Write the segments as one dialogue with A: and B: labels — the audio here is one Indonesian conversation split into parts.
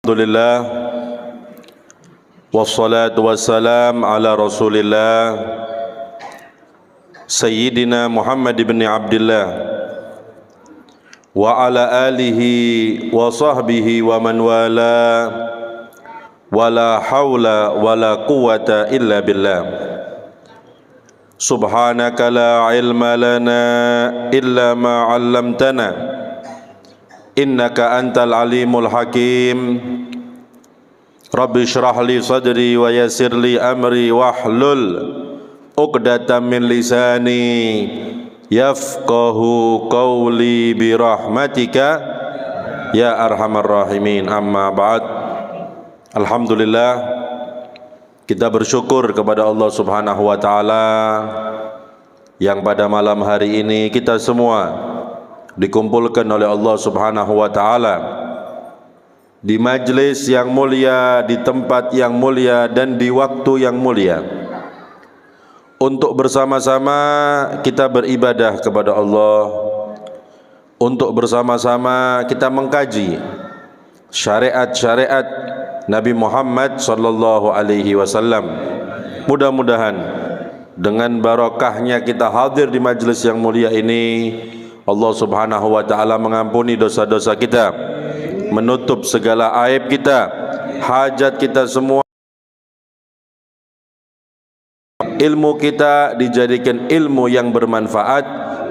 A: Alhamdulillah wassalatu wassalam ala Rasulillah Sayyidina Muhammad ibn Abdullah wa ala alihi wa sahbihi wa man wala wala hawla wala quwwata illa billah. Subhanaka la ilma lana illa ma 'allamtana innaka antal alimul hakim. Rabbi shrah li sadri wa yassir li amri wahlul 'uqdatam min lisani yafqahu qawli bi rahmatika ya arhamar rahimin. Amma ba'd. Alhamdulillah, kita bersyukur kepada Allah Subhanahu wa taala yang pada malam hari ini kita semua dikumpulkan oleh Allah Subhanahu wa taala di majlis yang mulia, di tempat yang mulia dan di waktu yang mulia untuk bersama-sama kita beribadah kepada Allah, untuk bersama-sama kita mengkaji syariat-syariat Nabi Muhammad sallallahu alaihi wasallam. Mudah-mudahan dengan barokahnya kita hadir di majlis yang mulia ini, Allah Subhanahu wa taala mengampuni dosa-dosa kita, menutup segala aib kita, hajat kita semua. Ilmu kita dijadikan ilmu yang bermanfaat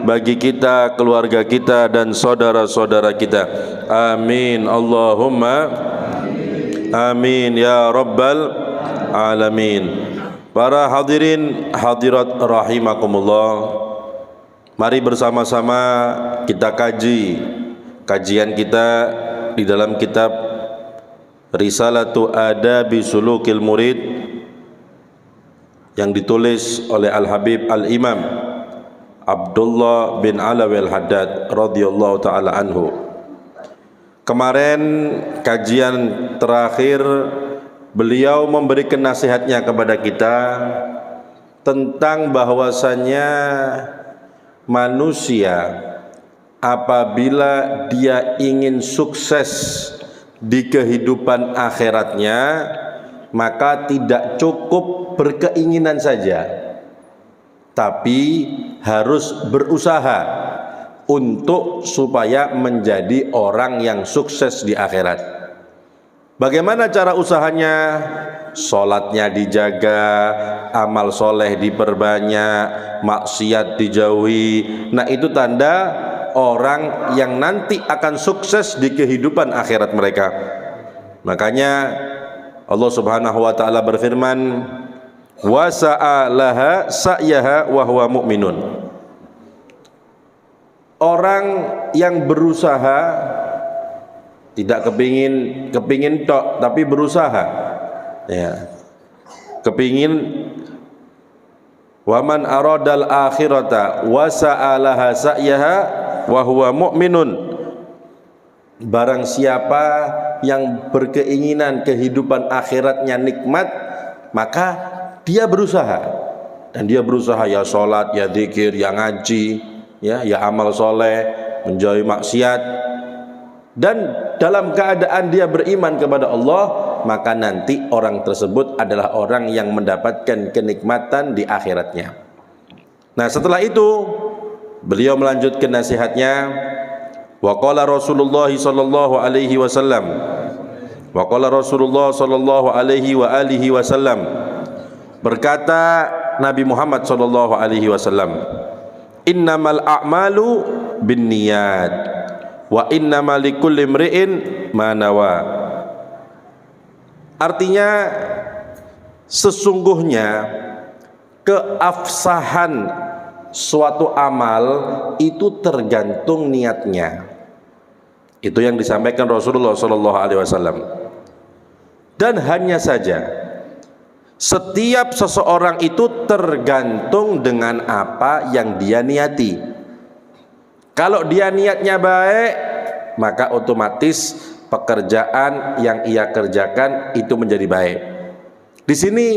A: bagi kita, keluarga kita dan saudara-saudara kita. Amin Allahumma amin ya rabbal alamin. Para hadirin hadirat rahimakumullah, mari bersama-sama kita kaji kajian kita di dalam kitab Risalatu Adabi Sulukil Murid yang ditulis oleh Al-Habib Al-Imam Abdullah bin Alawi Al-Haddad radhiyallahu ta'ala anhu. Kemarin kajian terakhir beliau memberikan nasihatnya kepada kita tentang bahwasannya manusia apabila dia ingin sukses di kehidupan akhiratnya, maka tidak cukup berkeinginan saja, tapi harus berusaha untuk supaya menjadi orang yang sukses di akhirat. Bagaimana cara usahanya? Sholatnya dijaga, amal soleh diperbanyak, maksiat dijauhi. Nah, itu tanda orang yang nanti akan sukses di kehidupan akhirat mereka. Makanya Allah Subhanahu wa taala berfirman, wa sa'alaha sa'yaha wa huwa mu'minun. Orang yang berusaha, tidak kepingin tok, tapi berusaha, ya, kepingin. Waman aradal akhirata wa sa'alaha sa'yaha wa huwa mu'minun. Barang siapa yang berkeinginan kehidupan akhiratnya nikmat, maka dia berusaha. Dan dia berusaha ya sholat, ya zikir, ya ngaji, ya amal soleh, menjauhi maksiat, dan dalam keadaan dia beriman kepada Allah, maka nanti orang tersebut adalah orang yang mendapatkan kenikmatan di akhiratnya. Nah, setelah itu beliau melanjutkan nasihatnya. Wa qala Rasulullah sallallahu alaihi wasallam, wa qala Rasulullah sallallahu alaihi wa alihi wasallam, berkata Nabi Muhammad sallallahu alaihi wasallam, innamal a'malu binniyat wa innamal likulli imri'in ma nawa. Artinya, sesungguhnya keabsahan suatu amal itu tergantung niatnya. Itu yang disampaikan Rasulullah sallallahu alaihi wasallam. Dan hanya saja setiap seseorang itu tergantung dengan apa yang dia niati. Kalau dia niatnya baik, maka otomatis pekerjaan yang ia kerjakan itu menjadi baik. Di sini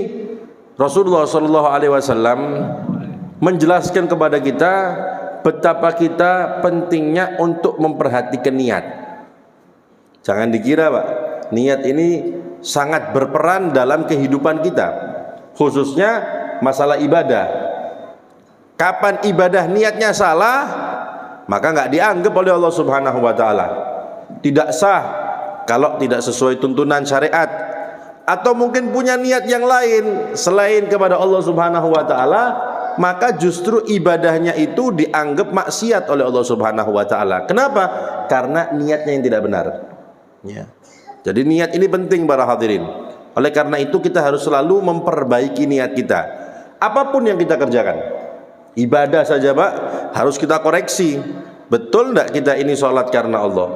A: Rasulullah Shallallahu Alaihi Wasallam menjelaskan kepada kita betapa kita pentingnya untuk memperhatikan niat. Jangan dikira Pak, niat ini sangat berperan dalam kehidupan kita, khususnya masalah ibadah. Kapan ibadah niatnya salah, maka nggak dianggap oleh Allah Subhanahu wa taala. Tidak sah kalau tidak sesuai tuntunan syariat, atau mungkin punya niat yang lain selain kepada Allah Subhanahu wa taala, maka justru ibadahnya itu dianggap maksiat oleh Allah Subhanahu wa taala. Kenapa? Karena niatnya yang tidak benar. Ya. Jadi niat ini penting para hadirin. Oleh karena itu kita harus selalu memperbaiki niat kita. Apapun yang kita kerjakan, ibadah saja Pak, harus kita koreksi. Betul enggak kita ini sholat karena Allah?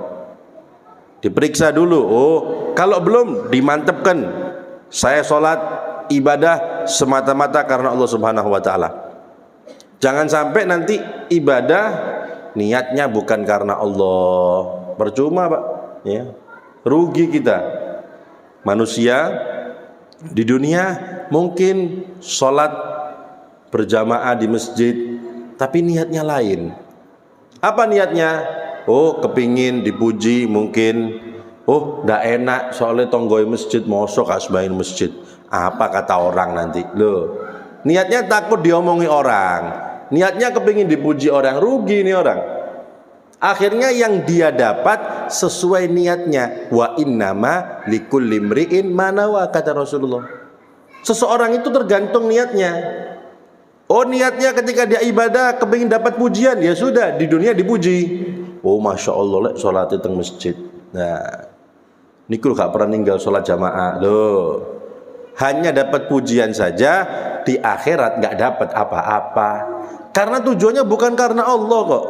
A: Diperiksa dulu. Oh, kalau belum, dimantapkan. Saya sholat ibadah semata-mata karena Allah Subhanahu wa taala. Jangan sampai nanti ibadah niatnya bukan karena Allah. Percuma Pak, ya. Rugi kita. Manusia di dunia mungkin sholat berjamaah di masjid, tapi niatnya lain. Apa niatnya? Oh, kepingin dipuji mungkin. Oh, ndak enak soalnya tonggoi masjid, mosok asbahin masjid. Apa kata orang nanti? Loh, niatnya takut diomongi orang, niatnya kepingin dipuji orang. Rugi ini orang. Akhirnya yang dia dapat sesuai niatnya. Wa innama likulli imri'in ma nawa, kata Rasulullah. Seseorang itu tergantung niatnya. Oh, niatnya ketika dia ibadah kepingin dapat pujian, ya sudah, di dunia dipuji. Oh, masya Allah lek sholat di teng masjid. Nah, nikul gak pernah ninggal sholat jamaah. Loh, hanya dapat pujian saja, di akhirat gak dapat apa-apa. Karena tujuannya bukan karena Allah kok.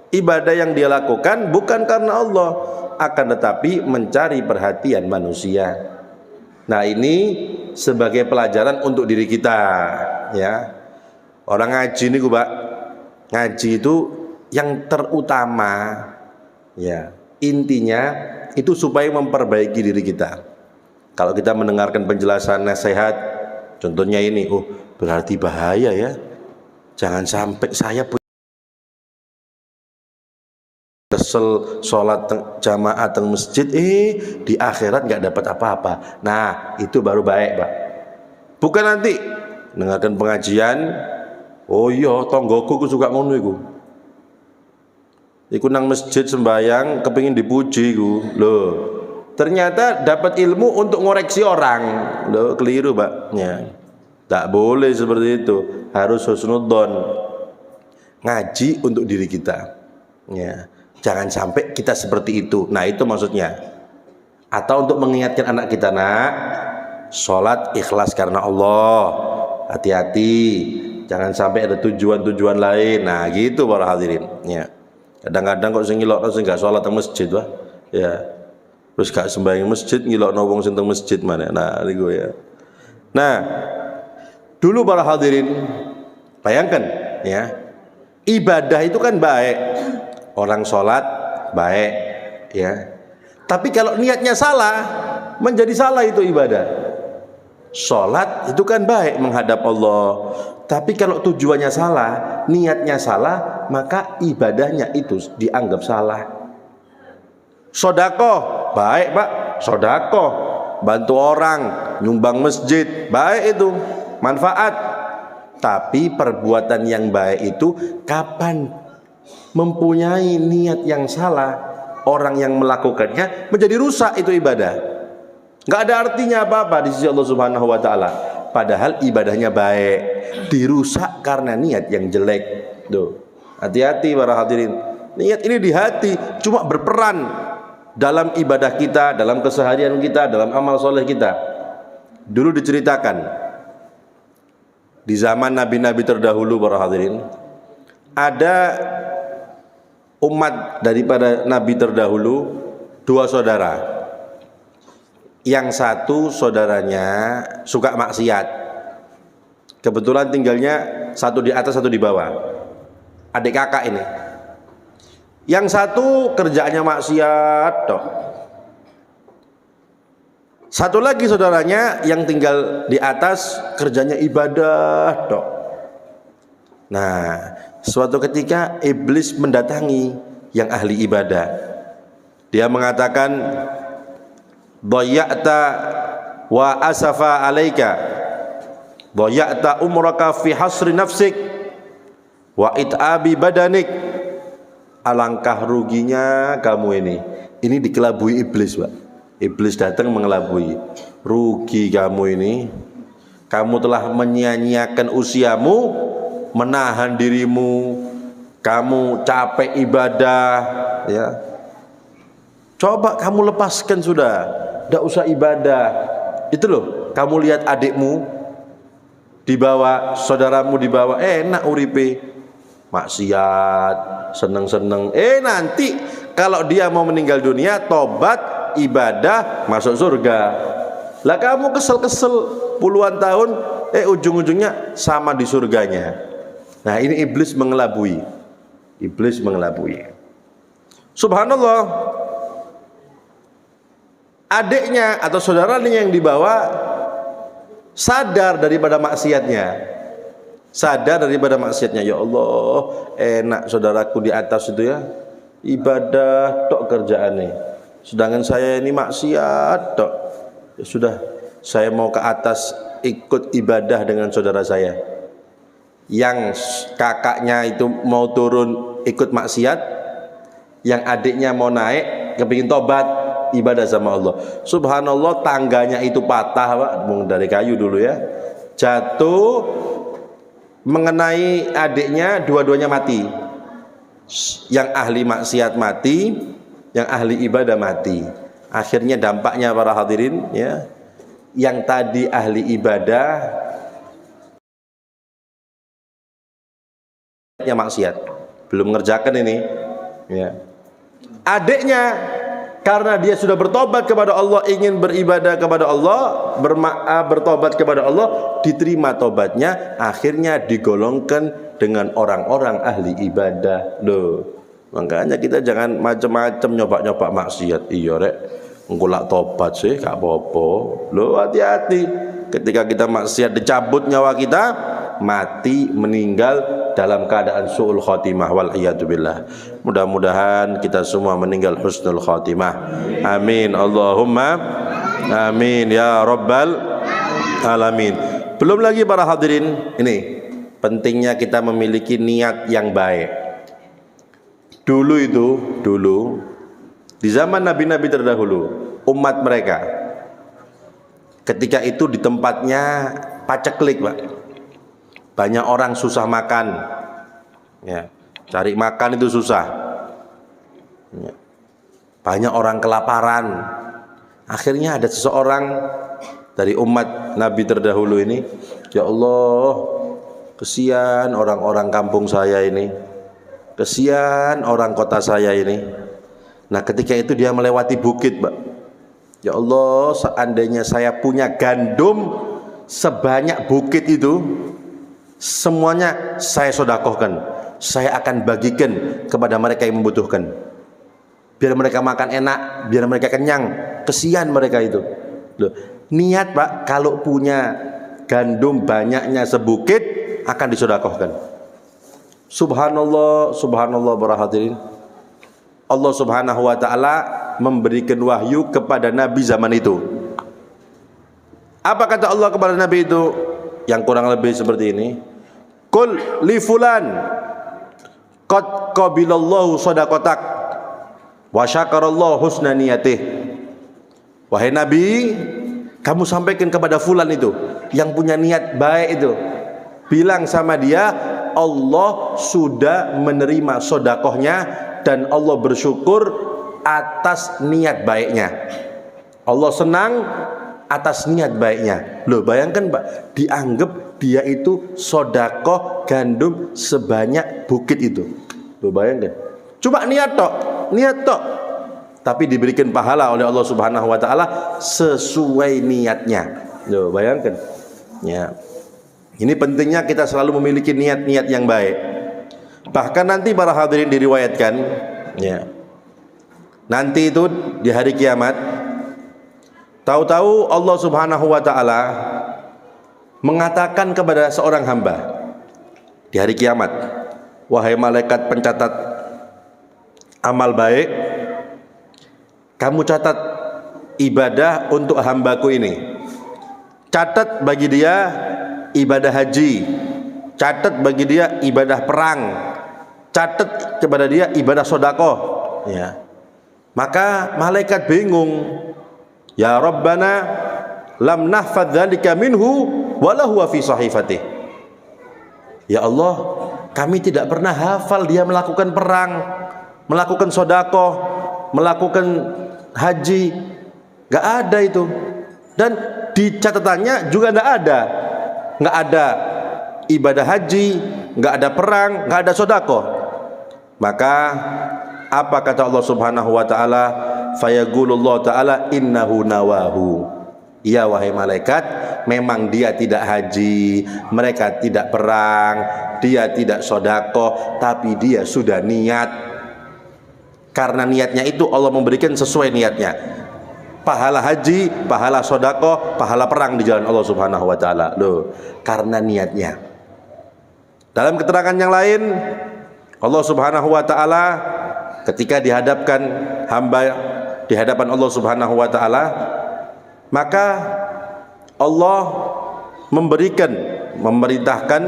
A: Ibadah yang dia lakukan bukan karena Allah, akan tetapi mencari perhatian manusia. Nah, ini sebagai pelajaran untuk diri kita, ya. Orang ngaji ini Pak, ngaji itu yang terutama, ya, intinya itu supaya memperbaiki diri kita. Kalau kita mendengarkan penjelasan nasihat, contohnya ini, oh berarti bahaya ya, jangan sampai saya kesel sholat jamaah teng masjid, di akhirat nggak dapat apa-apa. Nah, itu baru baik Pak. Bukan nanti dengarkan pengajian, oh iya tonggoku suka ngono iku. Iku nang masjid sembayang kepingin dipuji iku. Loh, ternyata dapat ilmu untuk ngoreksi orang. Loh, keliru Pak. Ya. Tak boleh seperti itu. Harus husnudzon. Ngaji untuk diri kita. Ya. Jangan sampai kita seperti itu. Nah, itu maksudnya. Atau untuk mengingatkan anak kita, nak, sholat ikhlas karena Allah. Hati-hati, jangan sampai ada tujuan-tujuan lain. Nah, gitu para hadirin. Ya. Kadang-kadang kok sing ngilokno sing gak sholat teng masjid, Pak. Ya. Terus gak sembahyang masjid, ngilokno wong sing teng masjid mana. Nah, niku ya. Nah, dulu para hadirin, bayangkan ya. Ibadah itu kan baik. Orang sholat baik, ya. Tapi kalau niatnya salah, menjadi salah itu ibadah. Sholat itu kan baik menghadap Allah. Tapi kalau tujuannya salah, niatnya salah, maka ibadahnya itu dianggap salah. Sodakoh baik Pak, sodakoh, bantu orang, nyumbang masjid, baik itu, manfaat. Tapi perbuatan yang baik itu kapan mempunyai niat yang salah, orang yang melakukannya menjadi rusak itu ibadah. Nggak ada artinya apa-apa di sisi Allah Subhanahu wa taala. Padahal ibadahnya baik, dirusak karena niat yang jelek. Tuh. Hati-hati para hadirin. Niat ini di hati cuma berperan dalam ibadah kita, dalam keseharian kita, dalam amal soleh kita. Dulu diceritakan di zaman nabi-nabi terdahulu para hadirin, ada umat daripada nabi terdahulu, dua saudara. Yang satu saudaranya suka maksiat. Kebetulan tinggalnya satu di atas, satu di bawah. Adik kakak ini. Yang satu kerjaannya maksiat, toh. Satu lagi saudaranya yang tinggal di atas kerjanya ibadah, toh. Nah, suatu ketika iblis mendatangi yang ahli ibadah. Dia mengatakan, dhayya'ta wa asafa alaika, dhayya'ta umraka fi hasri nafsik wa it'abi badanik. Alangkah ruginya kamu ini. Ini dikelabui iblis, Pak. Iblis datang mengelabui. Rugi kamu ini. Kamu telah menyia-nyiakan usiamu, menahan dirimu, kamu capek ibadah, ya. Coba kamu lepaskan sudah, tidak usah ibadah. Itu loh, kamu lihat adikmu dibawa, saudaramu dibawa, enak uripe, maksiat, seneng-seneng. Nanti kalau dia mau meninggal dunia, tobat, ibadah, masuk surga. Lah kamu kesel-kesel puluhan tahun, ujung-ujungnya sama di surganya. Nah, ini iblis mengelabui. Iblis mengelabui. Subhanallah. Adiknya atau saudaranya yang dibawa sadar daripada maksiatnya. Sadar daripada maksiatnya. Ya Allah, enak saudaraku di atas itu ya, ibadah tok kerjaannya. Sedangkan saya ini maksiat tok. Ya sudah, saya mau ke atas ikut ibadah dengan saudara saya. Yang kakaknya itu mau turun ikut maksiat, yang adiknya mau naik kepingin tobat ibadah sama Allah. Subhanallah, tangganya itu patah, Pak, dari kayu dulu ya, jatuh mengenai adiknya, dua-duanya mati. Yang ahli maksiat mati, yang ahli ibadah mati. Akhirnya dampaknya para hadirin ya, yang tadi ahli ibadah yang maksiat, belum mengerjakan ini ya. Adiknya karena dia sudah bertobat kepada Allah, ingin beribadah kepada Allah, bertobat kepada Allah, diterima tobatnya, akhirnya digolongkan dengan orang-orang ahli ibadah. Loh, makanya kita jangan macam-macam nyoba-nyoba maksiat. Iya rek, engko lak tobat sih gak apa-apa. Loh, hati-hati. Ketika kita maksiat, dicabut nyawa kita, mati, meninggal dalam keadaan su'ul khotimah, wal iyadzubillah. Mudah-mudahan kita semua meninggal husnul khotimah. Amin, Allahumma amin ya rabbal alamin. Belum lagi para hadirin, ini pentingnya kita memiliki niat yang baik. Dulu di zaman nabi-nabi terdahulu, umat mereka ketika itu di tempatnya paceklik, Pak. Banyak orang susah makan ya, cari makan itu susah ya. Banyak orang kelaparan. Akhirnya ada seseorang dari umat Nabi terdahulu ini, ya Allah, kesian orang-orang kampung saya ini, kesian orang kota saya ini. Nah, ketika itu dia melewati bukit, Pak. Ya Allah, seandainya saya punya gandum sebanyak bukit itu, semuanya saya sedekahkan, saya akan bagikan kepada mereka yang membutuhkan, biar mereka makan enak, biar mereka kenyang. Kesian mereka itu. Loh, niat, Pak, kalau punya gandum banyaknya sebukit akan disedekahkan. Subhanallah, subhanallah para hadirin. Allah Subhanahu wa taala memberikan wahyu kepada nabi zaman itu. Apa kata Allah kepada nabi itu? Yang kurang lebih seperti ini. Qul li fulan qad qabilallahu shadaqatak wa syakarallahu husna niyatih. Wahai nabi, kamu sampaikan kepada fulan itu yang punya niat baik itu, bilang sama dia, Allah sudah menerima sedekahnya dan Allah bersyukur atas niat baiknya. Allah senang atas niat baiknya. Loh, bayangkan, Pak, dianggap dia itu sedekah gandum sebanyak bukit itu. Loh, bayangkan. Cuma niat tok. Tapi diberikan pahala oleh Allah Subhanahu wa taala sesuai niatnya. Loh, bayangkan. Ya. Ini pentingnya kita selalu memiliki niat-niat yang baik. Bahkan nanti para hadirin diriwayatkan, ya, nanti itu di hari kiamat, tahu-tahu Allah Subhanahu wa taala mengatakan kepada seorang hamba di hari kiamat, wahai malaikat pencatat amal baik, kamu catat ibadah untuk hambaku ini. Catat bagi dia ibadah haji, catat bagi dia ibadah perang, catat kepada dia ibadah sedekah, ya. Maka malaikat bingung, ya Rabbana lam nahfadz dzalika minhu wala huwa fi sahifatih. Ya Allah, kami tidak pernah hafal dia melakukan perang, melakukan sedekah, melakukan haji, nggak ada itu. Dan di catatannya juga nggak ada ibadah haji, nggak ada perang, nggak ada sedekah. Maka apa kata Allah Subhanahu wa taala? Fayaqulullah taala innahu nawahu. Ya wahai malaikat, memang dia tidak haji, mereka tidak perang, dia tidak sedekah, tapi dia sudah niat. Karena niatnya itu Allah memberikan sesuai niatnya. Pahala haji, pahala sedekah, pahala perang di jalan Allah Subhanahu wa taala. Loh, karena niatnya. Dalam keterangan yang lain, Allah Subhanahu wa taala ketika dihadapkan hamba di hadapan Allah Subhanahu wa taala, maka Allah memerintahkan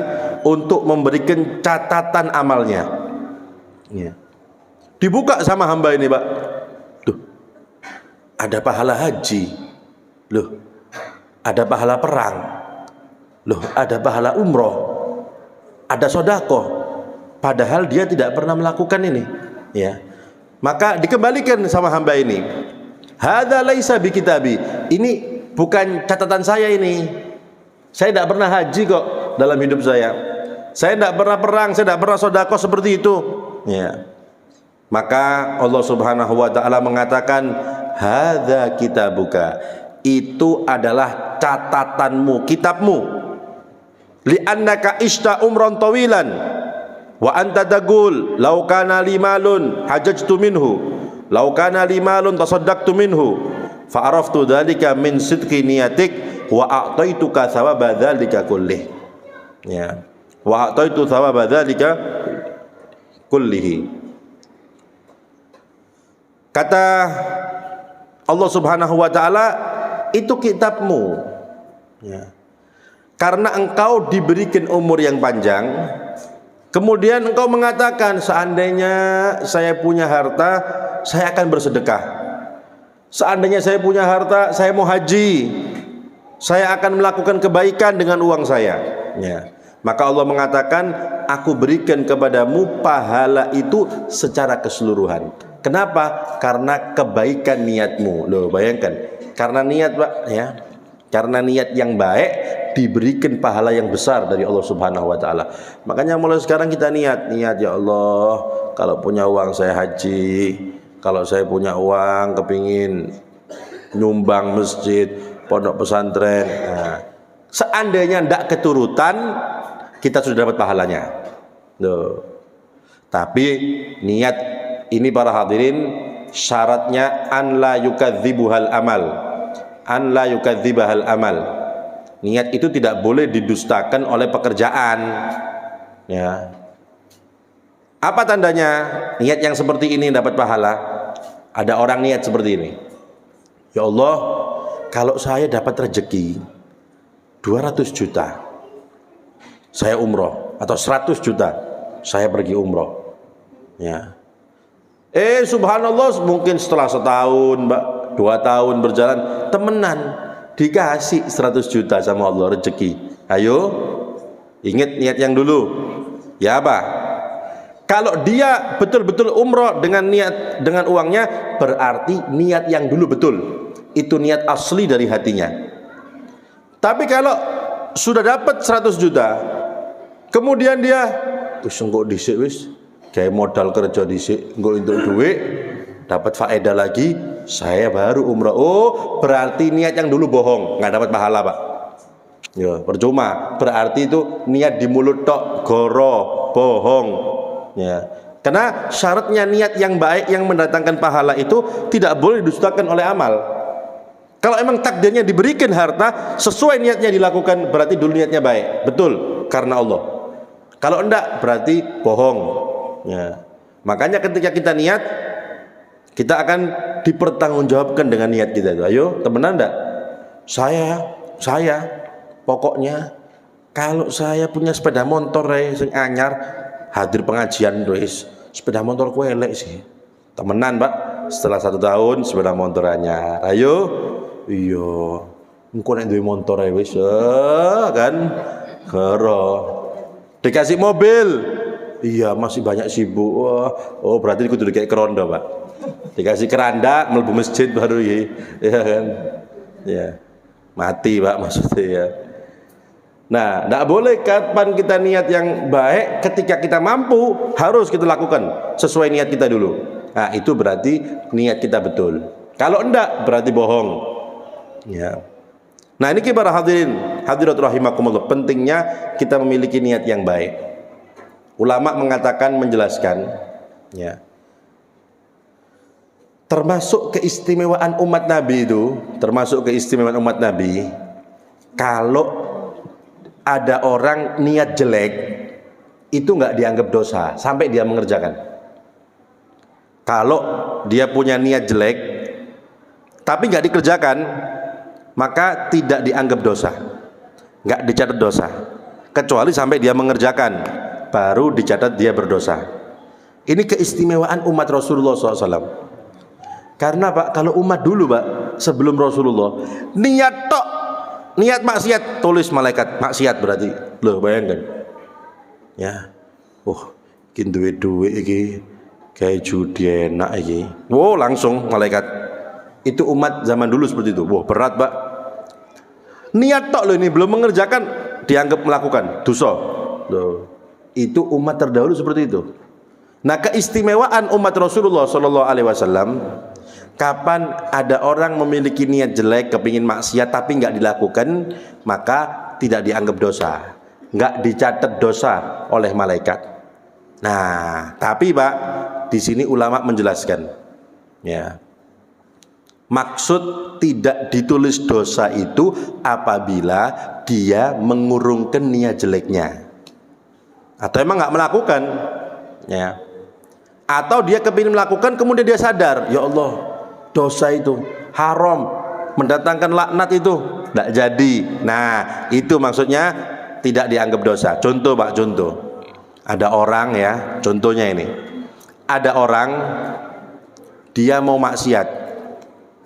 A: untuk memberikan catatan amalnya. Ya. Dibuka sama hamba ini, Pak. Tuh. Ada pahala haji. Loh. Ada pahala perang. Loh, ada pahala umroh. Ada sedekah. Padahal dia tidak pernah melakukan ini, ya. Maka dikembalikan sama hamba ini. Hadza laisa bikitabi. Ini bukan catatan saya ini. Saya tidak pernah haji kok dalam hidup saya. Saya tidak pernah perang, saya tidak pernah sedekah seperti itu. Ya. Maka Allah Subhanahu wa taala mengatakan, hadza kitabuka. Itu adalah catatanmu, kitabmu. Li'annaka ishta umran tawilan wa anta taqul law kana li malun hajajtu minhu law kana li malun tasaddaqtu minhu fa araftu dzalika min sidqi niyatik wa a'taituka thawaba dzalika kullih, ya, wa a'taitu thawaba dzalika kullihi. Kata Allah Subhanahu wa taala, itu kitabmu, ya. Karena engkau diberikan umur yang panjang, kemudian engkau mengatakan, seandainya saya punya harta, saya akan bersedekah. Seandainya saya punya harta, saya mau haji, saya akan melakukan kebaikan dengan uang saya, ya. Maka Allah mengatakan, aku berikan kepadamu pahala itu secara keseluruhan. Kenapa? Karena kebaikan niatmu. Loh, bayangkan, karena niat, Pak, ya. Karena niat yang baik diberikan pahala yang besar dari Allah Subhanahu wa taala. Makanya mulai sekarang kita niat, ya Allah, kalau punya uang saya haji, kalau saya punya uang kepingin nyumbang masjid, pondok pesantren. Nah, seandainya tidak keturutan, kita sudah dapat pahalanya. Loh. Tapi niat ini para hadirin, syaratnya an la yukadzibuhal amal. An la yukadzibahal amal. Niat itu tidak boleh didustakan oleh pekerjaan, ya. Apa tandanya niat yang seperti ini dapat pahala? Ada orang niat seperti ini, ya Allah, kalau saya dapat rezeki 200 juta saya umroh, atau 100 juta saya pergi umroh, ya. Subhanallah, mungkin setelah setahun, Mbak, 2 tahun berjalan, temenan dikasih 100 juta sama Allah rezeki. Ayo, ingat niat yang dulu. Ya apa? Kalau dia betul-betul umroh dengan niat, dengan uangnya, berarti niat yang dulu betul. Itu niat asli dari hatinya. Tapi kalau sudah dapat 100 juta, kemudian dia wis engko dhisik wis, kayak modal kerja dhisik, engko untuk duit, dapat faedah lagi, saya baru umrah. Oh, berarti niat yang dulu bohong, nggak dapat pahala, Pak. Ya, percuma. Berarti itu niat di mulut tok, goro, bohong. Ya. Karena syaratnya niat yang baik yang mendatangkan pahala itu tidak boleh didustakan oleh amal. Kalau emang takdirnya diberikan harta, sesuai niatnya dilakukan, berarti dulu niatnya baik, betul, karena Allah. Kalau enggak, berarti bohong. Ya. Makanya ketika kita niat, Kita akan dipertanggungjawabkan dengan niat kita itu. Ayo, temenan enggak? Saya pokoknya kalau saya punya sepeda motor sing anyar, hadir pengajian wis. Sepeda motor ku elek sih. Temenan, Pak. Setelah 1 tahun sepeda motor anyar. Ayo. Iya. Engko nek duwe motor wis kan. Gero. Dikasih mobil. Iya, masih banyak sibuk. Wah, oh berarti kudu kayak kerondo, Pak. Dikasih keranda mlebu masjid baru ya kan. Ya. Mati, Pak, maksudnya ya. Nah, tidak boleh kapan kita niat yang baik, ketika kita mampu harus kita lakukan sesuai niat kita dulu. Nah, itu berarti niat kita betul. Kalau enggak berarti bohong. Ya. Nah, ini para hadirin, hadirat rahimakumullah, pentingnya kita memiliki niat yang baik. Ulama mengatakan, menjelaskan, ya, termasuk keistimewaan umat Nabi itu, kalau ada orang niat jelek, itu nggak dianggap dosa sampai dia mengerjakan. Kalau dia punya niat jelek, tapi nggak dikerjakan, maka tidak dianggap dosa, nggak dicatat dosa, kecuali sampai dia mengerjakan, baru dicatat dia berdosa. Ini keistimewaan umat Rasulullah SAW. Karena Pak, kalau umat dulu Pak, sebelum Rasulullah, niat maksiat, tulis malaikat maksiat berarti. Loh, bayangkan. Ya. Duit iki kayak judi enak iki. Wow, langsung malaikat. Itu umat zaman dulu seperti itu. Wah, berat Pak. Niat tok loh ini, belum mengerjakan dianggap melakukan dosa. Loh. Itu umat terdahulu seperti itu. Nah, keistimewaan umat Rasulullah SAW, kapan ada orang memiliki niat jelek, kepingin maksiat tapi nggak dilakukan, maka tidak dianggap dosa, nggak dicatat dosa oleh malaikat. Nah, tapi Pak, di sini ulama menjelaskan, ya, maksud tidak ditulis dosa itu apabila dia mengurungkan niat jeleknya, atau emang nggak melakukan, ya, atau dia kepingin melakukan kemudian dia sadar, ya Allah, dosa itu haram, mendatangkan laknat itu, tidak jadi. Nah, itu maksudnya tidak dianggap dosa. Contoh Pak, contoh, ada orang, ya, contohnya ini, ada orang dia mau maksiat,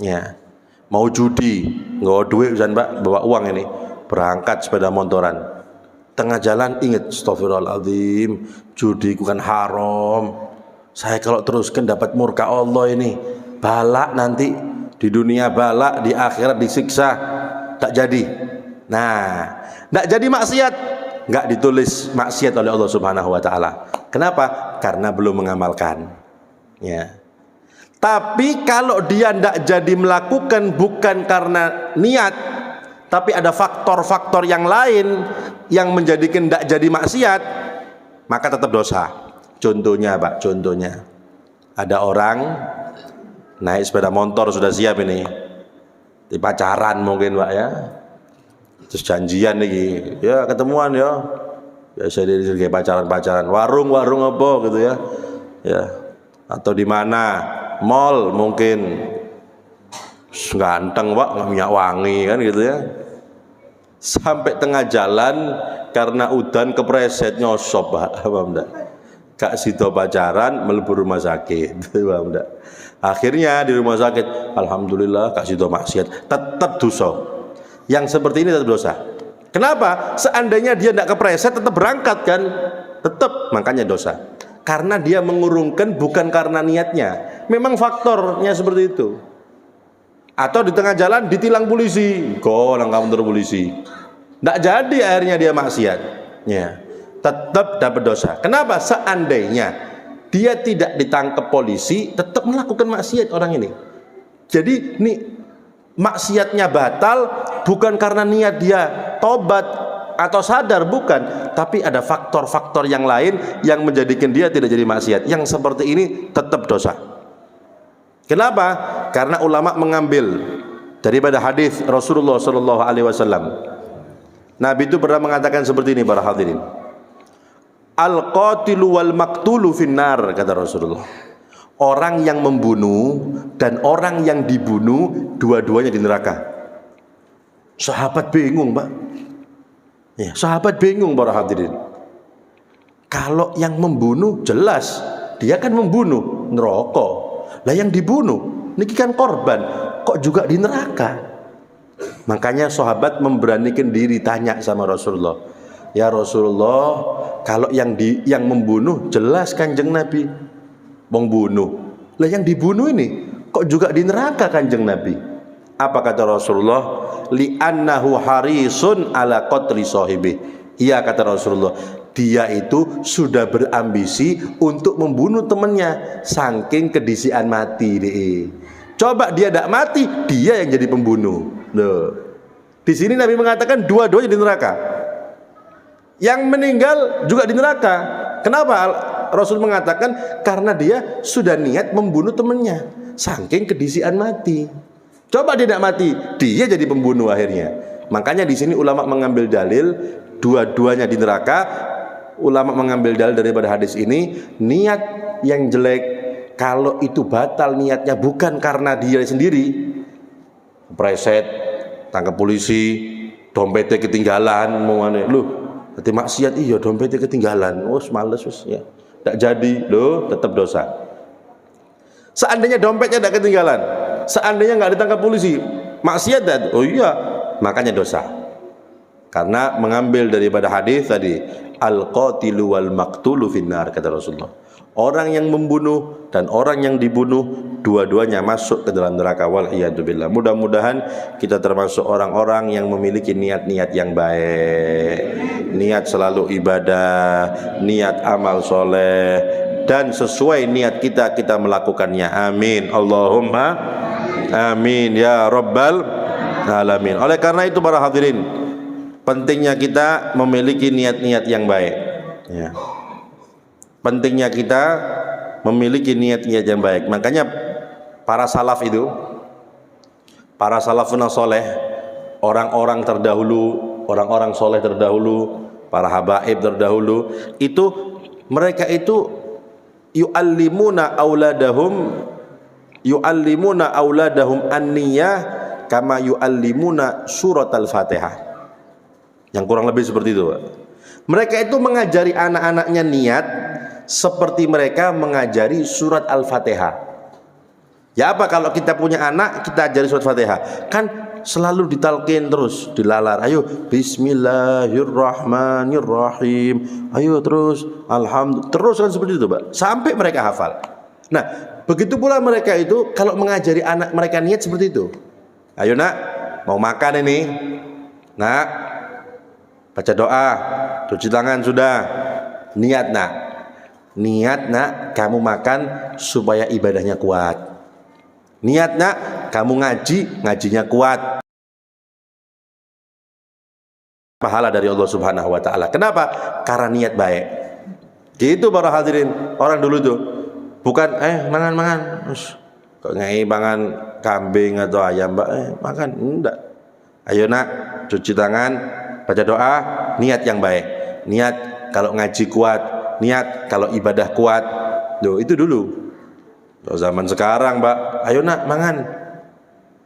A: ya, mau judi, nggak duit Pak, bawa uang ini, berangkat sepeda motoran, tengah jalan ingat, astagfirullahaladzim, judi itu kan haram, saya kalau teruskan dapat murka Allah ini, balak nanti di dunia, balak di akhirat disiksa, tak jadi. Nah, tak jadi maksiat, nggak ditulis maksiat oleh Allah Subhanahu Wa Taala. Kenapa? Karena belum mengamalkan, ya. Tapi kalau dia tidak jadi melakukan bukan karena niat, tapi ada faktor-faktor yang lain yang menjadikan tidak jadi maksiat, maka tetap dosa. Contohnya Pak, contohnya ada orang naik sepeda motor, sudah siap ini, di pacaran mungkin Pak, ya, terus janjian lagi, ya ketemuan ya, biasa dia pacaran, warung apa gitu ya, ya, atau di mana, mall mungkin, ganteng Pak, nggak minyak wangi kan gitu ya. Sampai tengah jalan karena udan kepreset nyosop Pak, paham enggak? Gak sido pacaran mlebu rumah sakit, paham enggak? Akhirnya di rumah sakit, alhamdulillah gak sido maksiat, tetap dosa. Yang seperti ini tetap dosa. Kenapa? Seandainya dia tidak kepreset tetap berangkat kan? Tetap, makanya dosa. Karena dia mengurungkan bukan karena niatnya. Memang faktornya seperti itu. Atau di tengah jalan ditilang polisi, golong kamu terus polisi, tidak jadi, akhirnya dia maksiat, ya, tetap dapat dosa. Kenapa? Seandainya dia tidak ditangkap polisi, tetap melakukan maksiat orang ini. Jadi ini maksiatnya batal bukan karena niat dia tobat atau sadar, bukan, tapi ada faktor-faktor yang lain yang menjadikan dia tidak jadi maksiat. Yang seperti ini tetap dosa. Kenapa? Karena ulama mengambil daripada hadis Rasulullah SAW. Nabi itu pernah mengatakan seperti ini para hadirin. Al-qatilu wal maktulu finnar, kata Rasulullah. Orang yang membunuh dan orang yang dibunuh dua-duanya di neraka. Sahabat bingung, Pak. Ya, sahabat bingung para hadirin. Kalau yang membunuh jelas dia kan membunuh, neraka. Lah yang dibunuh niki kan korban, kok juga di neraka? Makanya sahabat memberanikan diri tanya sama Rasulullah. Ya Rasulullah, kalau yang membunuh jelas Kanjeng Nabi membunuh. Lah yang dibunuh ini kok juga di neraka Kanjeng Nabi? Apa kata Rasulullah? Li'annahu harisun ala qatri sahibi. Iya kata Rasulullah, dia itu sudah berambisi untuk membunuh temannya, saking kedisian mati deh. Coba dia tidak mati, dia yang jadi pembunuh. Loh. Di sini Nabi mengatakan dua-duanya di neraka. Yang meninggal juga di neraka. Kenapa Rasul mengatakan? Karena dia sudah niat membunuh temannya, saking kedisian mati. Coba dia tidak mati, dia jadi pembunuh akhirnya. Makanya di sini ulama mengambil dalil dua-duanya di neraka. Ulama mengambil dalil daripada hadis ini, niat yang jelek kalau itu batal niatnya bukan karena dia sendiri, preset, tangkap polisi, dompetnya ketinggalan, mau mana, lu, nanti maksiat iya dompetnya ketinggalan, males ya, tidak jadi, lo tetap dosa. Seandainya dompetnya tidak ketinggalan, seandainya nggak ditangkap polisi, maksiat dan oh iya, makanya dosa. Karena mengambil daripada hadis tadi, al-qatilu wal maqtulu finnar, kata Rasulullah. Orang yang membunuh dan orang yang dibunuh dua-duanya masuk ke dalam neraka, wal iyadzubillah. Mudah-mudahan kita termasuk orang-orang yang memiliki niat-niat yang baik, niat selalu ibadah, niat amal soleh, dan sesuai niat kita melakukannya. Amin. Allahumma amin ya rabbal alamin. Oleh karena itu para hadirin, pentingnya kita memiliki niat-niat yang baik ya. Pentingnya kita memiliki niat-niat yang baik. Makanya para salaf itu, para salafun soleh, orang-orang terdahulu, orang-orang soleh terdahulu, para habaib terdahulu, itu mereka itu yu'allimuna auladahum an-niyah kama yu'allimuna surat al-fatihah. Yang kurang lebih seperti itu, Pak. Mereka itu mengajari anak-anaknya niat seperti mereka mengajari surat al-fatihah. Ya apa, kalau kita punya anak kita ajari surat fatihah, kan selalu ditalkin terus, dilalar, ayo bismillahirrahmanirrahim, ayo terus alhamdulillah, terus kan seperti itu, Pak, sampai mereka hafal. Nah begitu pula mereka itu kalau mengajari anak mereka niat seperti itu. Ayo nak, mau makan ini, nak, baca doa, cuci tangan sudah, niat nak, niat nak kamu makan supaya ibadahnya kuat, niat nak kamu ngaji, ngajinya kuat, pahala dari Allah Subhanahu wa taala. Kenapa? Karena niat baik. Gitu para hadirin, orang dulu tuh bukan mangan kok ngai mangan kambing atau ayam, Mbak, makan enggak. Ayo nak, cuci tangan, baca doa, niat yang baik, niat kalau ngaji kuat, niat kalau ibadah kuat. Loh, itu dulu. Loh, zaman sekarang, Mbak, ayo nak mangan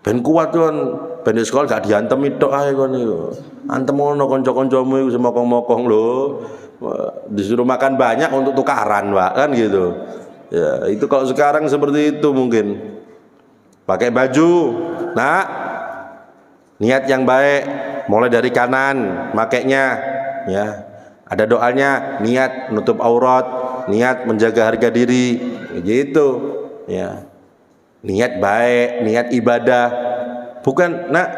A: ben kuat kan, ben di sekolah gak diantem tok ae kon iku. Antem ono kanca-kancamu iku semokong-mokong lho. Disuruh makan banyak untuk tukaran, Pak, kan gitu. Ya, itu kalau sekarang seperti itu mungkin. Pakai baju, nak, niat yang baik, mulai dari kanan makainya ya. Ada doanya, niat nutup aurat, niat menjaga harga diri, gitu ya. Niat baik, niat ibadah. Bukan nak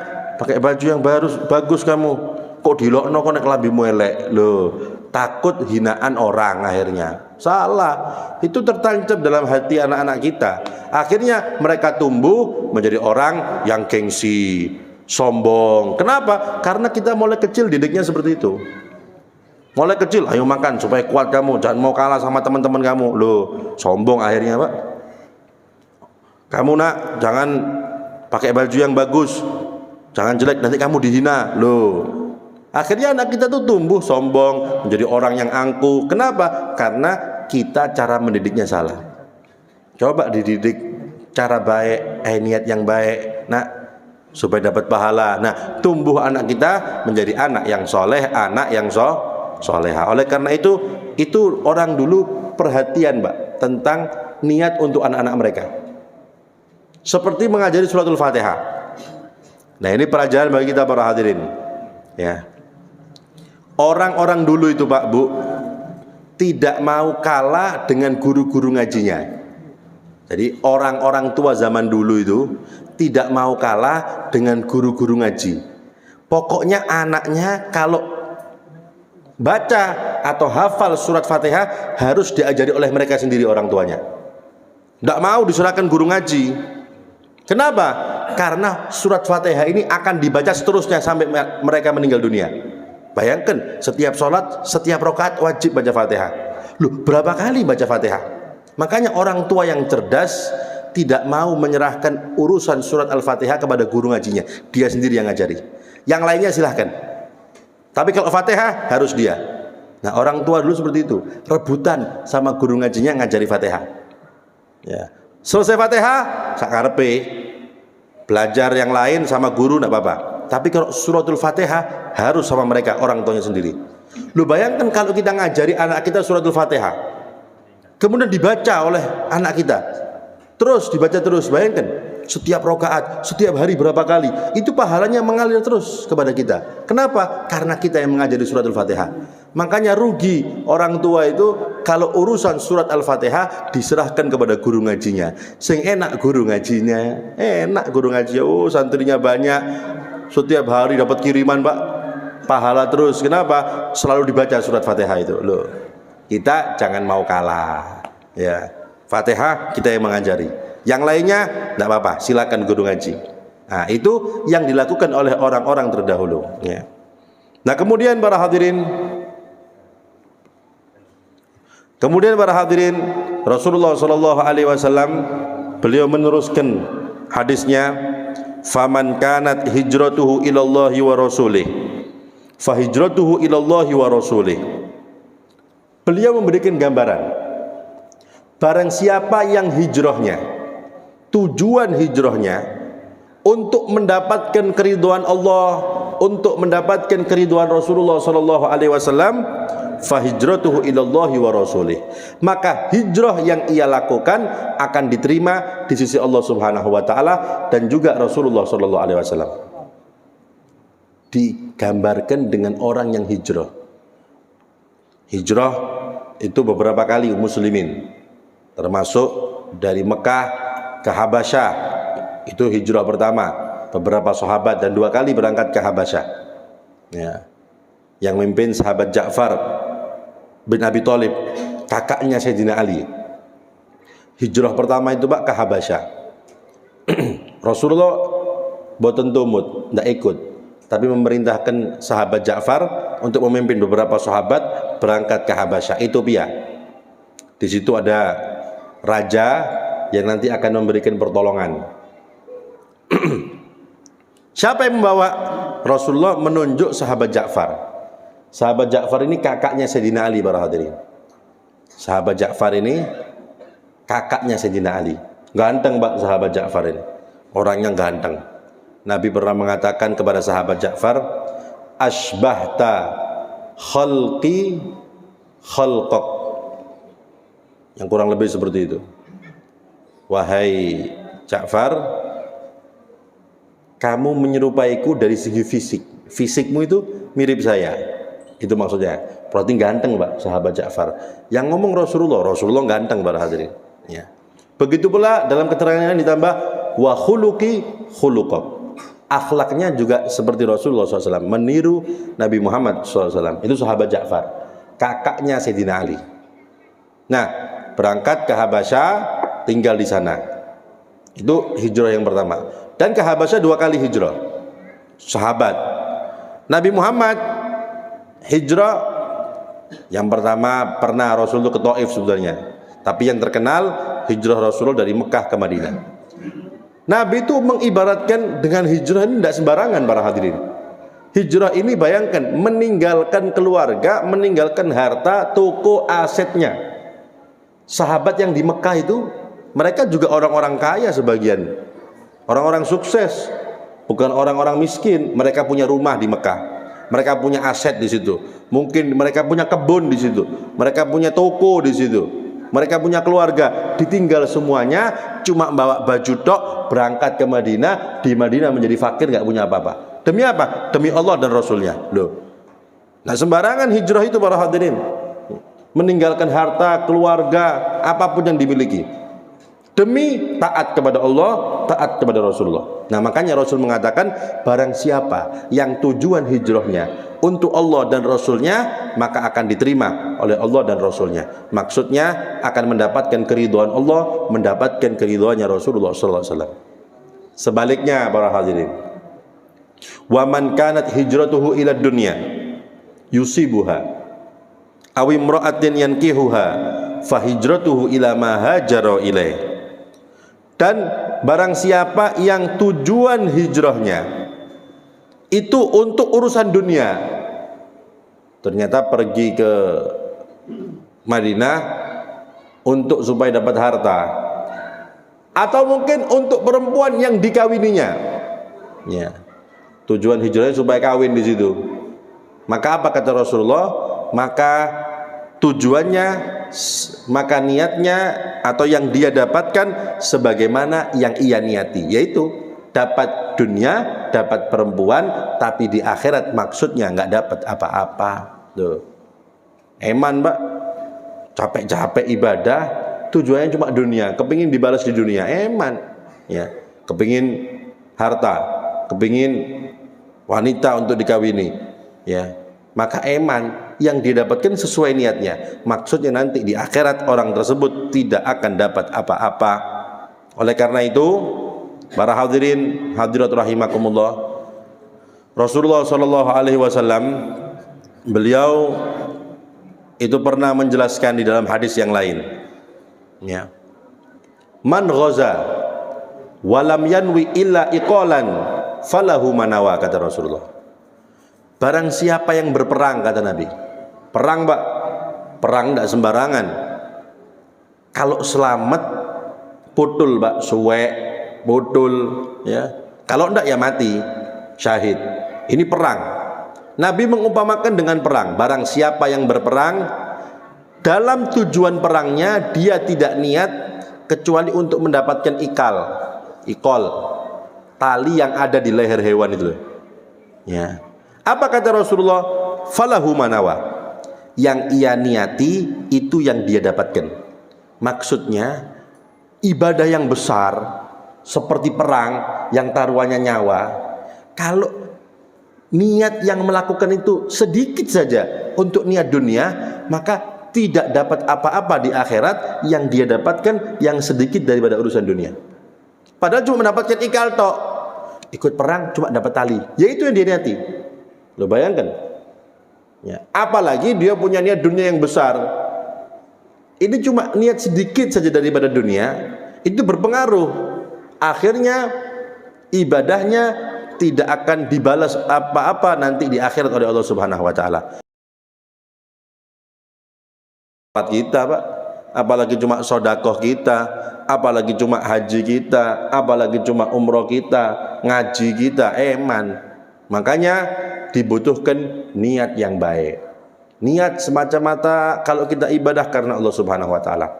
A: pakai baju yang bagus kamu, kok dilokno kok nek lambimu elek. Loh, takut hinaan orang akhirnya. Salah. Itu tertancap dalam hati anak-anak kita. Akhirnya mereka tumbuh menjadi orang yang gengsi, sombong. Kenapa? Karena kita mulai kecil didiknya seperti itu. Mulai kecil, ayo makan supaya kuat kamu, jangan mau kalah sama teman-teman kamu. Loh, sombong akhirnya, Pak. Kamu nak, jangan pakai baju yang bagus, jangan jelek, nanti kamu dihina. Loh, akhirnya anak kita tuh tumbuh sombong, menjadi orang yang angkuh. Kenapa? Karena kita cara mendidiknya salah. Coba dididik cara baik, niat yang baik, nak, supaya dapat pahala. Nah, tumbuh anak kita menjadi anak yang soleh, anak yang soleha. Oleh karena itu orang dulu perhatian, Mbak, tentang niat untuk anak-anak mereka. Seperti mengajari suratul Fatihah. Nah, ini pelajaran bagi kita para hadirin. Ya. Orang-orang dulu itu, Pak, Bu, tidak mau kalah dengan guru-guru ngajinya. Jadi orang-orang tua zaman dulu itu tidak mau kalah dengan guru-guru ngaji. Pokoknya anaknya kalau baca atau hafal surat Fatihah harus diajari oleh mereka sendiri, orang tuanya. Tidak mau diserahkan guru ngaji. Kenapa? Karena surat Fatihah ini akan dibaca seterusnya sampai mereka meninggal dunia. Bayangkan, setiap sholat, setiap rakaat wajib baca Fatihah. Loh, berapa kali baca Fatihah? Makanya orang tua yang cerdas tidak mau menyerahkan urusan surat Al-Fatihah kepada guru ngajinya. Dia sendiri yang ngajari. Yang lainnya silahkan. Tapi kalau Fatihah harus dia. Nah, orang tua dulu seperti itu. Rebutan sama guru ngajinya ngajari Fatihah. Ya. Selesai Fatihah, sakarepe. Belajar yang lain sama guru enggak apa-apa. Tapi kalau suratul Fatihah harus sama mereka, orang tuanya sendiri. Lu bayangkan kalau kita ngajari anak kita suratul Fatihah, kemudian dibaca oleh anak kita, terus dibaca terus, bayangkan setiap rakaat, setiap hari berapa kali, itu pahalanya mengalir terus kepada kita. Kenapa? Karena kita yang mengajari suratul Fatihah. Makanya rugi orang tua itu kalau urusan surat Al-Fatihah diserahkan kepada guru ngajinya. Sing enak guru ngajinya, enak guru ngaji, oh santrinya banyak, setiap hari dapat kiriman, Pak, pahala terus. Kenapa? Selalu dibaca surat Fatihah itu. Loh, kita jangan mau kalah. Ya, Fatihah kita yang mengajari. Yang lainnya tidak apa-apa, silakan guru ngaji. Nah, itu yang dilakukan oleh orang-orang terdahulu. Ya. Nah, kemudian para hadirin, Rasulullah Shallallahu Alaihi Wasallam beliau meneruskan hadisnya, faman kanat hijratuhu ilallahi wa rasulih fahijratuhu ilallahi wa rasulih. Beliau memberikan gambaran, barang siapa yang hijrahnya, tujuan hijrahnya untuk mendapatkan keridhaan Allah, untuk mendapatkan keridhaan Rasulullah Shallallahu Alaihi Wasallam, fahijratuhu ilallahi wa rasulih, maka hijrah yang ia lakukan akan diterima di sisi Allah Subhanahu wa taala dan juga Rasulullah sallallahu alaihi wasallam. Digambarkan dengan orang yang hijrah. Hijrah itu beberapa kali muslimin, termasuk dari Mekah ke Habasyah, itu hijrah pertama, beberapa sahabat, dan 2 kali berangkat ke Habasyah. Ya. Yang memimpin sahabat Ja'far bin Abi Thalib, kakaknya Sayyidina Ali. Hijrah pertama itu, Pak, ke Habasyah. Rasulullah boten tumut, tidak ikut, tapi memerintahkan sahabat Ja'far untuk memimpin beberapa sahabat berangkat ke Habasyah, Ethiopia. Di situ ada raja yang nanti akan memberikan pertolongan. Siapa yang membawa? Rasulullah menunjuk sahabat Ja'far. Sahabat Ja'far ini kakaknya Sayyidina Ali, para hadirin. Sahabat Ja'far ini kakaknya Sayyidina Ali. Ganteng, Pak, sahabat Ja'far ini. Orangnya ganteng. Nabi pernah mengatakan kepada sahabat Ja'far, asbahta khalqi khalqak. Yang kurang lebih seperti itu. Wahai Ja'far, kamu menyerupaiku dari segi fisik. Fisikmu itu mirip saya. Itu maksudnya. Berarti ganteng, Pak, sahabat Ja'far. Yang ngomong Rasulullah ganteng, para hadirin. Ya. Begitu pula dalam keterangan yang ditambah wa khuluqi khuluqak. Akhlaknya juga seperti Rasulullah SAW, meniru Nabi Muhammad SAW. Itu sahabat Ja'far, kakaknya Sayyidina Ali. Nah, berangkat ke Habasyah, tinggal di sana. Itu hijrah yang pertama. Dan ke Habasyah 2 kali hijrah. Sahabat Nabi Muhammad hijrah yang pertama pernah Rasulullah ke Taif sebenarnya, tapi yang terkenal hijrah Rasulullah dari Mekah ke Madinah. Nabi itu mengibaratkan dengan hijrah ini tidak sembarangan, para hadirin. Hijrah ini bayangkan meninggalkan keluarga, meninggalkan harta, toko, asetnya. Sahabat yang di Mekah itu Mereka juga orang-orang kaya sebagian, orang-orang sukses, bukan orang-orang miskin. Mereka punya rumah di Mekah, mereka punya aset di situ, mungkin mereka punya kebun di situ, mereka punya toko di situ, mereka punya keluarga. Ditinggal semuanya, cuma bawa baju tok, berangkat ke Madinah. Di Madinah menjadi fakir, nggak punya apa-apa. Demi apa? Demi Allah dan Rasulnya. Loh, nah sembarangan hijrah itu para hadirin. Meninggalkan harta, keluarga, apapun yang dimiliki, demi taat kepada Allah, taat kepada Rasulullah. Nah makanya Rasul mengatakan, barang siapa yang tujuan hijrahnya untuk Allah dan Rasulnya, maka akan diterima oleh Allah dan Rasulnya. Maksudnya akan mendapatkan keridhaan Allah, mendapatkan keridhaannya Rasulullah SAW. Sebaliknya para hadirin, wa man kanat hijratuhu ila dunya yusibuha aw imra'atin yankihuha fa hijratuhu ila ma hajara ilaih. Dan barang siapa yang tujuan hijrahnya itu untuk urusan dunia, ternyata pergi ke Madinah untuk supaya dapat harta, atau mungkin untuk perempuan yang dikawininya, ya, tujuan hijrahnya supaya kawin di situ. Maka apa kata Rasulullah? Maka tujuannya, maka niatnya atau yang dia dapatkan sebagaimana yang ia niati, yaitu dapat dunia, dapat perempuan, tapi di akhirat maksudnya nggak dapat apa-apa. Tuh, eman mbak, capek-capek ibadah, tujuannya cuma dunia, kepingin dibalas di dunia, eman, ya, kepingin harta, kepingin wanita untuk dikawini, ya, maka eman. Yang didapatkan sesuai niatnya, maksudnya nanti di akhirat orang tersebut tidak akan dapat apa-apa. Oleh karena itu, para hadirin hadirat rahimakumullah, Rasulullah SAW beliau itu pernah menjelaskan di dalam hadis yang lain, ya, man ghaza walam yanwi illa iqalan falahu manawa, kata Rasulullah. Barang siapa yang berperang, kata Nabi, perang mbak, perang tidak sembarangan. Kalau selamat putul mbak, suwek putul, ya. Kalau tidak ya mati, syahid. Ini perang. Nabi mengumpamakan dengan perang. Barang siapa yang berperang, dalam tujuan perangnya dia tidak niat kecuali untuk mendapatkan ikol, tali yang ada di leher hewan itu, ya. Apa kata Rasulullah? Falahu manawa. Yang ia niati itu yang dia dapatkan. Maksudnya ibadah yang besar seperti perang yang taruhannya nyawa, kalau niat yang melakukan itu sedikit saja untuk niat dunia, maka tidak dapat apa-apa di akhirat. Yang dia dapatkan yang sedikit daripada urusan dunia. Padahal cuma mendapatkan ikal tok, ikut perang cuma dapat tali, yaitu yang dia niati. Lo bayangkan, ya, apalagi dia punya niat dunia yang besar. Ini cuma niat sedikit saja daripada dunia, itu berpengaruh. Akhirnya ibadahnya tidak akan dibalas apa-apa nanti di akhirat oleh Allah Subhanahu wa taala. Kita, Pak, apalagi cuma sodakoh kita, apalagi cuma haji kita, apalagi cuma umroh kita, ngaji kita, eman. Makanya dibutuhkan niat yang baik. Niat semata-mata kalau kita ibadah karena Allah Subhanahu wa taala.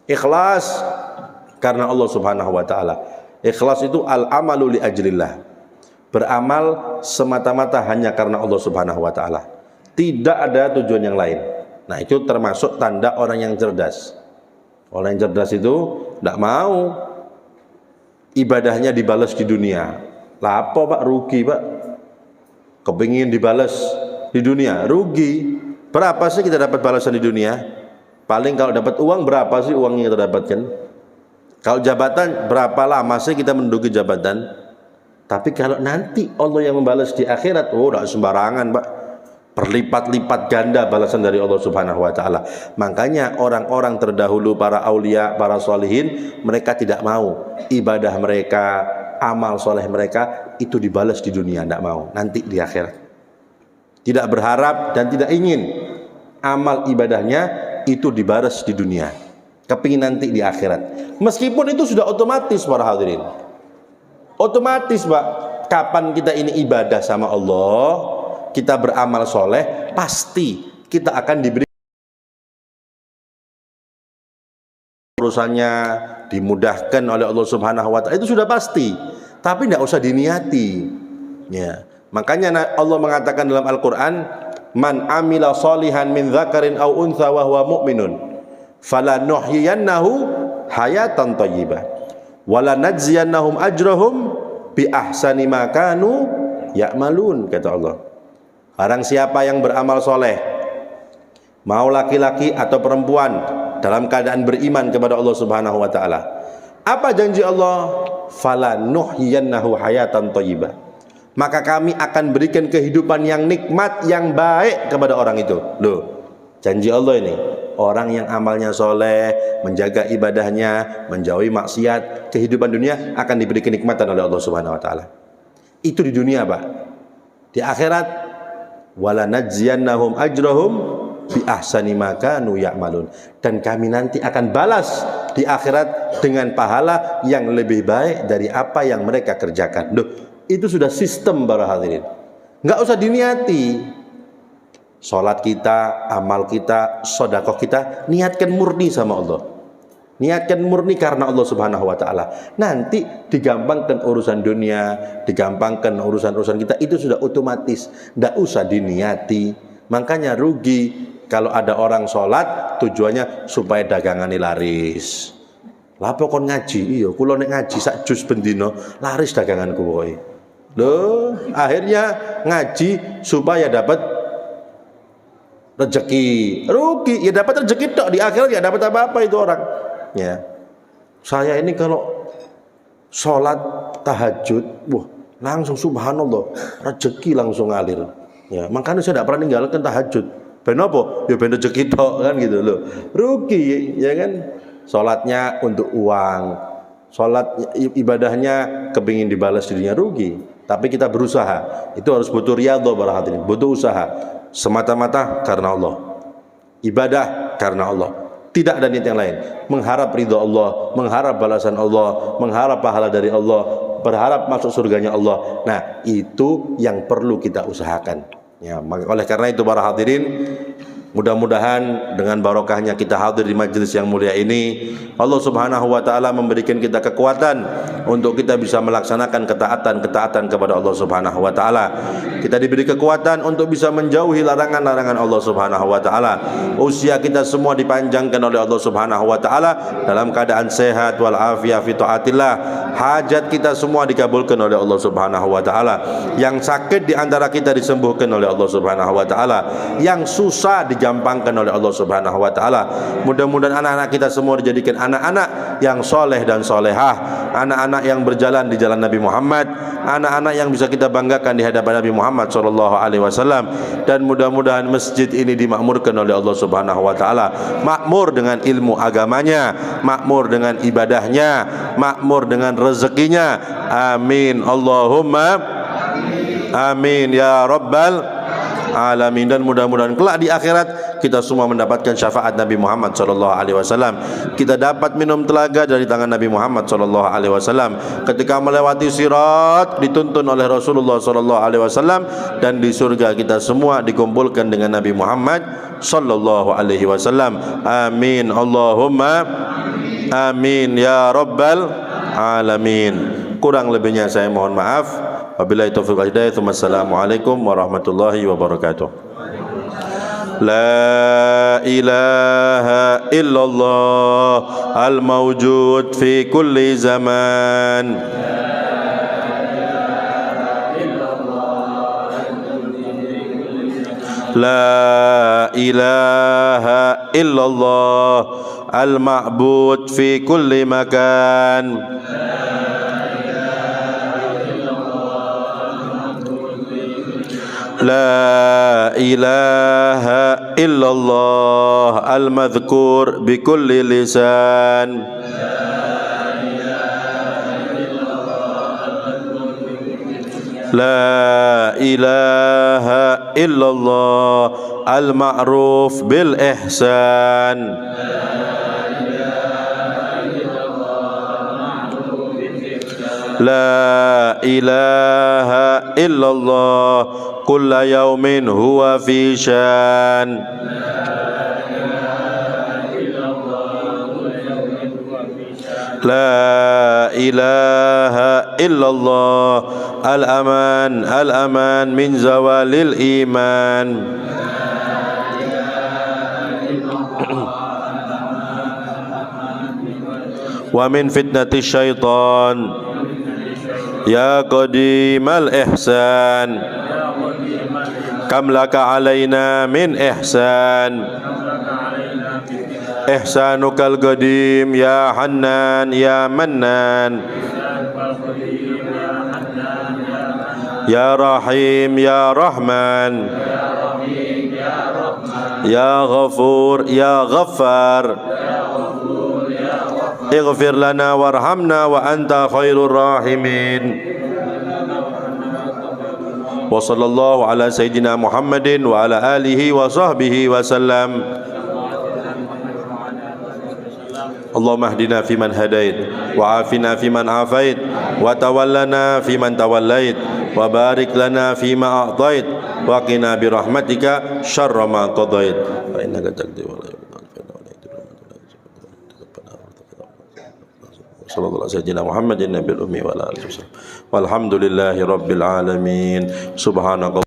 A: Ikhlas karena Allah Subhanahu wa taala. Ikhlas itu al-amalu li ajlillah. Beramal semata-mata hanya karena Allah Subhanahu wa taala. Tidak ada tujuan yang lain. Nah, itu termasuk tanda orang yang cerdas. Orang yang cerdas itu tidak mau ibadahnya dibalas di dunia. Lah apa Pak, rugi Pak. Kepingin dibalas di dunia, rugi. Berapa sih kita dapat balasan di dunia? Paling kalau dapat uang, berapa sih uang yang kita dapatkan? Kalau jabatan, berapa lama sih kita menduduki jabatan? Tapi kalau nanti Allah yang membalas di akhirat, oh tidak sembarangan Pak, berlipat-lipat ganda balasan dari Allah Subhanahu wa taala. Makanya orang-orang terdahulu, para aulia, para sholihin, mereka tidak mau ibadah mereka, amal soleh mereka itu dibalas di dunia, tidak mau, nanti di akhirat. Tidak berharap dan tidak ingin amal ibadahnya itu dibalas di dunia. kepingin nanti di akhirat. Meskipun itu sudah otomatis para hadirin. Otomatis Pak, kapan kita ini ibadah sama Allah, kita beramal soleh, pasti kita akan diberi urusannya, dimudahkan oleh Allah Subhanahu wa taala, itu sudah pasti. Tapi tidak usah diniati. Ya. Makanya Allah mengatakan dalam Al-Qur'an, "Man amila sholihan min dzakarin aw untha wa huwa mu'minun, falanuhyiyannahu hayatan thayyibah, wa lanajziyannahum ajrahum bi ahsani ma kanu ya'malun," kata Allah. Barang siapa yang beramal soleh, mau laki-laki atau perempuan, dalam keadaan beriman kepada Allah Subhanahu wa taala, apa janji Allah? Falanuhyiyannahu hayatan thayyibah, maka kami akan berikan kehidupan yang nikmat, yang baik kepada orang itu. Loh, janji Allah ini. Orang yang amalnya soleh, menjaga ibadahnya, menjauhi maksiat, kehidupan dunia akan diberi kenikmatan oleh Allah Subhanahu wa taala. Itu di dunia, Pak. Di akhirat, wala najziyannahum ajrahum bi ahsani ma kanu ya'malun, dan kami nanti akan balas di akhirat dengan pahala yang lebih baik dari apa yang mereka kerjakan. Loh, itu sudah sistem para hadirin. Enggak usah diniati. Salat kita, amal kita, sedekah kita, niatkan murni sama Allah. Niatkan murni karena Allah Subhanahu wa taala. Nanti digampangkan urusan dunia, digampangkan urusan-urusan kita, itu sudah otomatis. Enggak usah diniati. Makanya rugi kalau ada orang sholat tujuannya supaya dagangannya laris. Lah pokok ngaji, iya kula nek ngaji sak juz bendino laris daganganku kowe. Loh, akhirnya ngaji supaya dapat rezeki. Rugi, ya dapat rezeki tok, di akhirat ya dapat apa-apa itu orang. Ya. Saya ini kalau sholat tahajud, wah, langsung subhanallah, rezeki langsung ngalir. Ya, makanya saya tidak pernah ninggalkan tahajud. Ben apa? Ya ben rezeki tok kan gitu loh. Rugi ya kan? Salatnya untuk uang. Salat ibadahnya kepingin dibalas dirinya, rugi. Tapi kita berusaha. Itu harus butuh riyadhah para hadirin, butuh usaha. Semata-mata karena Allah. Ibadah karena Allah. Tidak ada niat yang lain. Mengharap ridha Allah, mengharap balasan Allah, mengharap pahala dari Allah, berharap masuk surganya Allah. Nah, itu yang perlu kita usahakan. Ya, oleh karena itu para hadirin, mudah-mudahan dengan barokahnya kita hadir di majelis yang mulia ini, Allah Subhanahu wa taala memberikan kita kekuatan untuk kita bisa melaksanakan ketaatan kepada Allah Subhanahu wa taala. Kita diberi kekuatan untuk bisa menjauhi larangan-larangan Allah Subhanahu wa taala. Usia kita semua dipanjangkan oleh Allah Subhanahu wa taala dalam keadaan sehat wal afiyah fi taatillah. Hajat kita semua dikabulkan oleh Allah Subhanahu wa taala. Yang sakit di antara kita disembuhkan oleh Allah Subhanahu wa taala. Yang susah digampangkan oleh Allah Subhanahu wa taala. Mudah-mudahan anak-anak kita semua dijadikan anak-anak yang soleh dan solehah, anak-anak yang berjalan di jalan Nabi Muhammad, anak-anak yang bisa kita banggakan di hadapan Nabi Muhammad sallallahu alaihi wasallam. Dan mudah-mudahan masjid ini dimakmurkan oleh Allah Subhanahu wa taala, makmur dengan ilmu agamanya, makmur dengan ibadahnya, makmur dengan rezekinya. Amin Allahumma amin ya rabbal alamin. Dan mudah-mudahan kelak di akhirat kita semua mendapatkan syafaat Nabi Muhammad sallallahu alaihi wasallam. Kita dapat minum telaga dari tangan Nabi Muhammad sallallahu alaihi wasallam ketika melewati sirat, dituntun oleh Rasulullah sallallahu alaihi wasallam, dan di surga kita semua dikumpulkan dengan Nabi Muhammad sallallahu alaihi wasallam. Amin Allahumma amin ya rabbal alamin. Kurang lebihnya saya mohon maaf. Wabillahi taufiq wal hidayah. Wassalamualaikum warahmatullahi wabarakatuh. La ilaha illallah al-mawjud fi kulli zaman. La ilaha illallah al-ma'bud fi kulli makan. La ilaha illallah al-madhkur bi kulli lisan. La ilaha illallah al-ma'ruf bil ihsan. لا إله إلا الله كل يوم هو في شان لا إله إلا الله الأمان الأمان من زوال الإيمان ومن فتنة الشيطان يا قديم الإحسان كم لك علينا من إحسان إحسانك القديم يا حنان يا منان يا رحيم يا رحمن يا غفور يا غفار اغفر لنا وارحمنا وأنت خير الراحمين وصلى الله على سيدنا محمد وعلى آله وصحبه وسلم اللهم اهدنا فيمن هديت وعافنا فيمن عافيت وتولنا فيمن توليت وبارك لنا فيما أعطيت وقنا برحمتك شر ما قضيت فإنك تقضي ولا يقضى صلى الله على سيدنا محمد النبي الأمي وعلى آله وسلم والحمد لله رب العالمين سبحانك